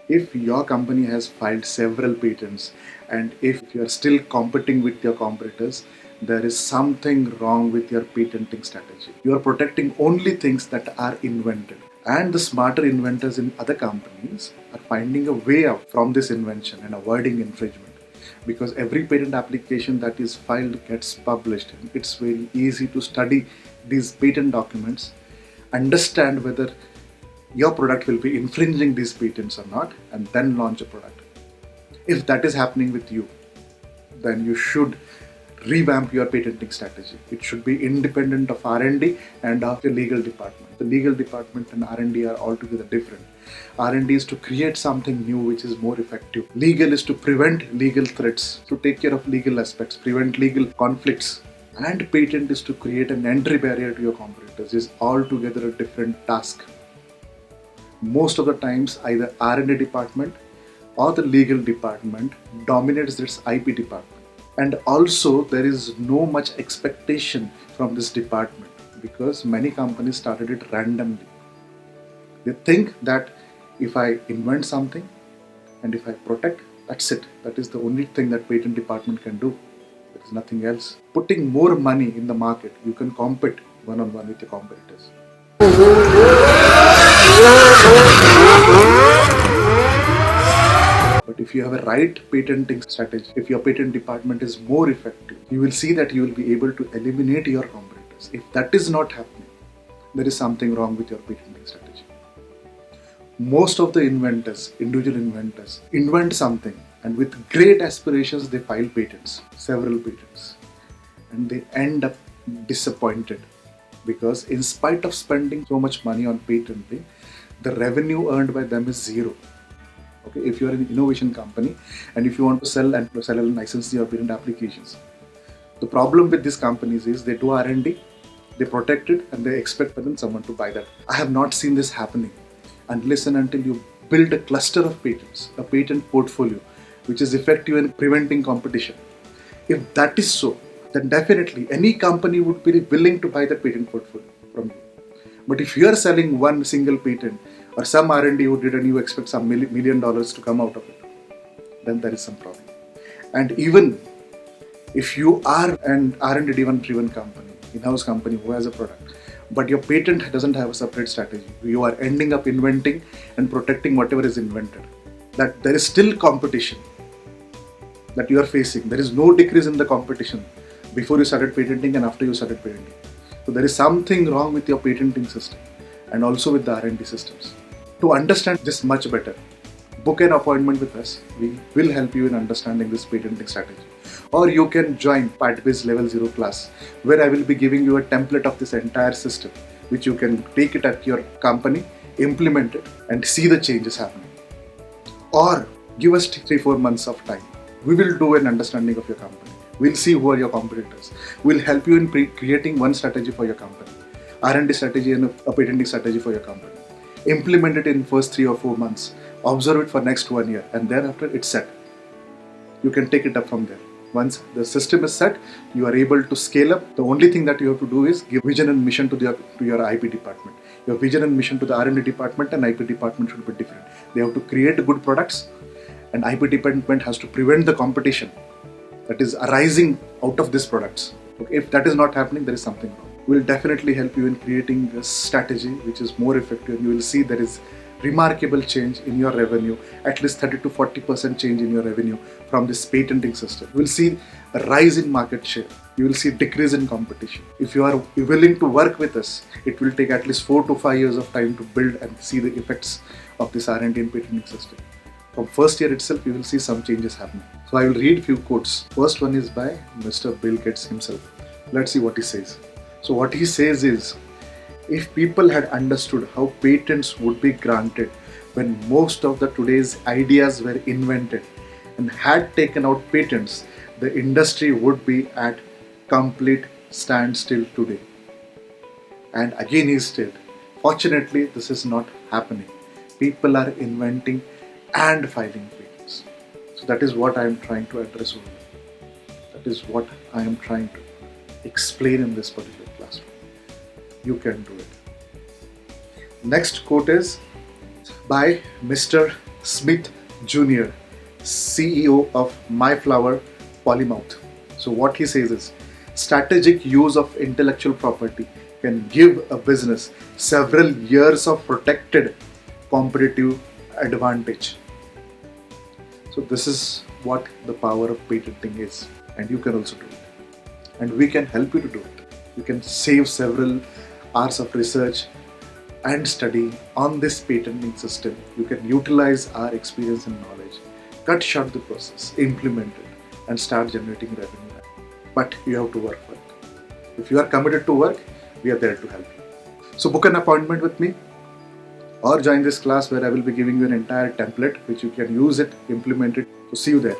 If your company has filed several patents and if you are still competing with your competitors, there is something wrong with your patenting strategy. You are protecting only things that are invented. And the smarter inventors in other companies are finding a way out from this invention and avoiding infringement. Because every patent application that is filed gets published. It's very easy to study these patent documents, understand whether your product will be infringing these patents or not, and then launch a product. If that is happening with you, then you should revamp your patenting strategy. It should be independent of R&D and of your legal department. The legal department and R&D are altogether different. R&D is to create something new which is more effective. Legal is to prevent legal threats, to take care of legal aspects, prevent legal conflicts. And patent is to create an entry barrier to your competitors. It's altogether a different task. Most of the times, either R&D department or the legal department dominates its IP department. And also, there is no much expectation from this department because many companies started it randomly. They think that if I invent something and if I protect, that's it. That is the only thing that patent department can do. There is nothing else. Putting more money in the market, you can compete one-on-one with your competitors. But if you have a right patenting strategy, if your patent department is more effective, you will see that you will be able to eliminate your competitors. If that is not happening, there is something wrong with your patenting strategy. Most of the inventors, individual inventors, invent something and with great aspirations they file patents, several patents, and they end up disappointed because in spite of spending so much money on patenting, the revenue earned by them is zero. Okay, if you are an innovation company and if you want to sell and license your patent applications, the problem with these companies is they do R&D, they protect it, and they expect someone to buy that. I have not seen this happening unless and until you build a cluster of patents, a patent portfolio, which is effective in preventing competition. If that is so, then definitely any company would be willing to buy that patent portfolio from you. But if you are selling one single patent or some R&D who did and you expect some $1 million to come out of it, then there is some problem. And even if you are an R&D driven company, in-house company who has a product, but your patent doesn't have a separate strategy, you are ending up inventing and protecting whatever is invented, that there is still competition that you are facing. There is no decrease in the competition before you started patenting and after you started patenting. So there is something wrong with your patenting system and also with the R&D systems. To understand this much better, book an appointment with us. We will help you in understanding this patenting strategy. Or you can join PatBiz Level 0 class, where I will be giving you a template of this entire system, which you can take it at your company, implement it, and see the changes happening. Or give us 3-4 months of time. We will do an understanding of your company. We'll see who are your competitors. We'll help you in creating one strategy for your company, R&D strategy and a patenting strategy for your company. Implement it in first 3 or 4 months. Observe it for next 1 year, and thereafter it's set. You can take it up from there. Once the system is set, you are able to scale up. The only thing that you have to do is give vision and mission to your IP department. Your vision and mission to the R&D department and IP department should be different. They have to create good products, and IP department has to prevent the competition that is arising out of these products. Okay, if that is not happening, there is something wrong. We'll definitely help you in creating a strategy which is more effective, and you will see there is remarkable change in your revenue, at least 30 to 40% change in your revenue from this patenting system. You will see a rise in market share. You will see decrease in competition. If you are willing to work with us, it will take at least 4 to 5 years of time to build and see the effects of this R&D and patenting system. From first year itself, you will see some changes happening. So I will read few quotes. First one is by Mr. Bill Gates himself. Let's see what he says. So what he says is, if people had understood how patents would be granted when most of the today's ideas were invented and had taken out patents, the industry would be at complete standstill today. And again he said, fortunately this is not happening. People are inventing and filing patents. So that is what I am trying to address over here. That is what I am trying to explain in this particular classroom. You can do it. Next quote is by Mr. Smith Jr., CEO of MyFlower Polymouth. So what he says is, strategic use of intellectual property can give a business several years of protected competitive advantage. So this is what the power of patenting is, and you can also do it. And we can help you to do it. You can save several hours of research and study on this patenting system. You can utilize our experience and knowledge, cut short the process, implement it, and start generating revenue. But you have to work for it. If you are committed to work, we are there to help you. So book an appointment with me or join this class where I will be giving you an entire template which you can use it, implement it. So see you there.